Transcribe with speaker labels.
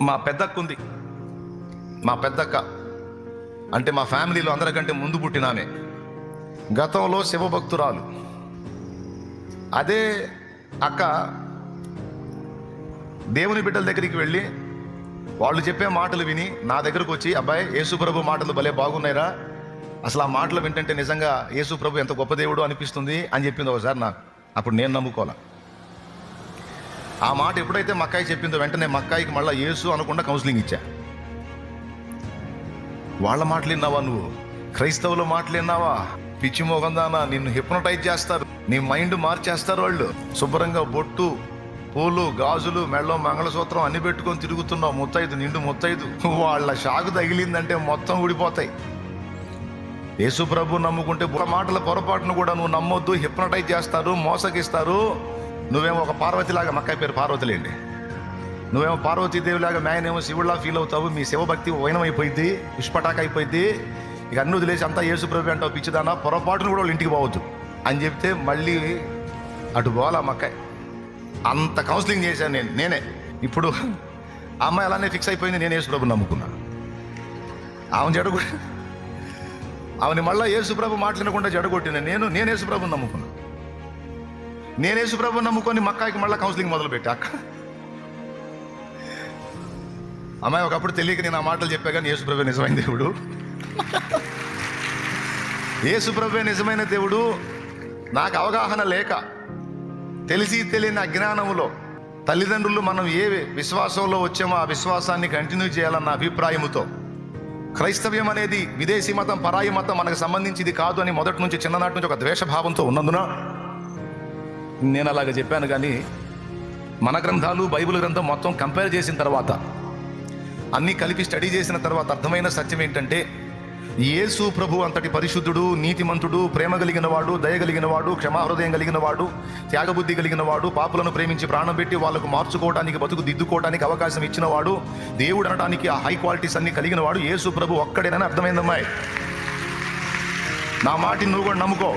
Speaker 1: మా పెద్దక్క ఉంది. మా పెద్దక్క అంటే మా ఫ్యామిలీలో అందరికంటే ముందు పుట్టినామే. గతంలో శివభక్తురాలు. అదే అక్క దేవుని బిడ్డల దగ్గరికి వెళ్ళి వాళ్ళు చెప్పే మాటలు విని నా దగ్గరకు వచ్చి, అబ్బాయి యేసుప్రభు మాటలు భలే బాగున్నాయిరా, అసలు ఆ మాటలు వింటుంటే నిజంగా యేసుప్రభు ఎంత గొప్ప దేవుడు అనిపిస్తుంది అని చెప్పింది ఒకసారి నాకు. అప్పుడు నేను నమ్ముకోలే. ఆ మాట ఎప్పుడైతే మక్కాయి చెప్పిందో వెంటనే మక్కాయికి మళ్ళీ యేసు అనకుండా కౌన్సిలింగ్ ఇచ్చా. వాళ్ళ మాటలు విన్నావా నువ్వు? క్రైస్తవుల మాటలు విన్నావా? పిచ్చి మోగందానా, నిన్ను హిప్నటైజ్ చేస్తారు, నీ మైండ్ మార్చేస్తారు వాళ్ళు. శుభ్రంగా బొట్టు, పూలు, గాజులు, మెళ్ళో మంగళసూత్రం అన్ని పెట్టుకొని తిరుగుతున్నావు, ముత్తైదు, నిండు ముత్తైదు. వాళ్ళ షాకు తగిలిందంటే మొత్తం ఊడిపోతాయి. యేసు ప్రభు నమ్ముకుంటే మాటల పొరపాటును కూడా నువ్వు నమ్మొద్దు, హిప్నటైజ్ చేస్తారు, మోసగిస్తారు. నువ్వేమో ఒక పార్వతిలాగా, మక్కాయి పేరు పార్వతిలేండి, నువ్వేమో పార్వతీదేవిలాగా, మేనేమో శివుడిలా ఫీల్ అవుతావు. మీ శివభక్తి వైనమైపోయింది, పుష్పటాక అయిపోయింది. ఇక అన్ని వదిలేసి అంతా యేసు ప్రభు అంటావు, పిచ్చిదానా, పొరపాటును కూడా వాళ్ళు ఇంటికి పోవద్దు అని చెప్తే మళ్ళీ అటు పోవాలా మక్కాయి. అంత కౌన్సిలింగ్ చేశాను నేనే. ఇప్పుడు ఆ అమ్మాయి అలానే ఫిక్స్ అయిపోయింది, నేను యేసు ప్రభు నమ్ముకున్నా. ఆమెని మళ్ళీ యేసు ప్రభు మాట్లాడకుండా జడగొట్టిన నేను యేసు ప్రభుని నమ్ముకున్నా. నేను యేసు ప్రభుని నమ్ముకొని మక్కాయికి మళ్ళీ కౌన్సిలింగ్ మొదలుపెట్టా. అక్క అమ్మాయి ఒకప్పుడు తెలియక నేను ఆ మాటలు చెప్పా, కానీ యేసు ప్రభు నిజమైన దేవుడు, యేసు ప్రభువే నిజమైన దేవుడు. నాకు అవగాహన లేక, తెలిసి తెలియని అజ్ఞానంలో తల్లిదండ్రులు మనం ఏ విశ్వాసంలో వచ్చామో ఆ విశ్వాసాన్ని కంటిన్యూ చేయాలన్న అభిప్రాయముతో, క్రైస్తవ్యం అనేది విదేశీ మతం, పరాయి మతం, మనకు సంబంధించింది కాదు అని మొదటి నుంచి, చిన్ననాటి నుంచి ఒక ద్వేషభావంతో ఉన్నందున నేను అలాగ చెప్పాను. కానీ మన గ్రంథాలు, బైబిల్ గ్రంథం మొత్తం కంపేర్ చేసిన తర్వాత, అన్నీ కలిపి స్టడీ చేసిన తర్వాత అర్థమైన సత్యం ఏంటంటే, యేసు ప్రభు అంతటి పరిశుద్ధుడు, నీతిమంతుడు, ప్రేమ కలిగిన వాడు, దయ కలిగిన వాడు, క్షమాహృదయం కలిగిన వాడు, త్యాగబుద్ధి కలిగిన వాడు, పాపులను ప్రేమించి ప్రాణం పెట్టి వాళ్ళకు మార్చుకోవడానికి, బతుకు దిద్దుకోవడానికి అవకాశం ఇచ్చిన వాడు, దేవుడు అనడానికి ఆ హై క్వాలిటీస్ అన్ని కలిగిన వాడు యేసు ప్రభు ఒక్కడేనని అర్థమైందమ్మాయి. నా మాటిని నువ్వు కూడా నమ్ముకో.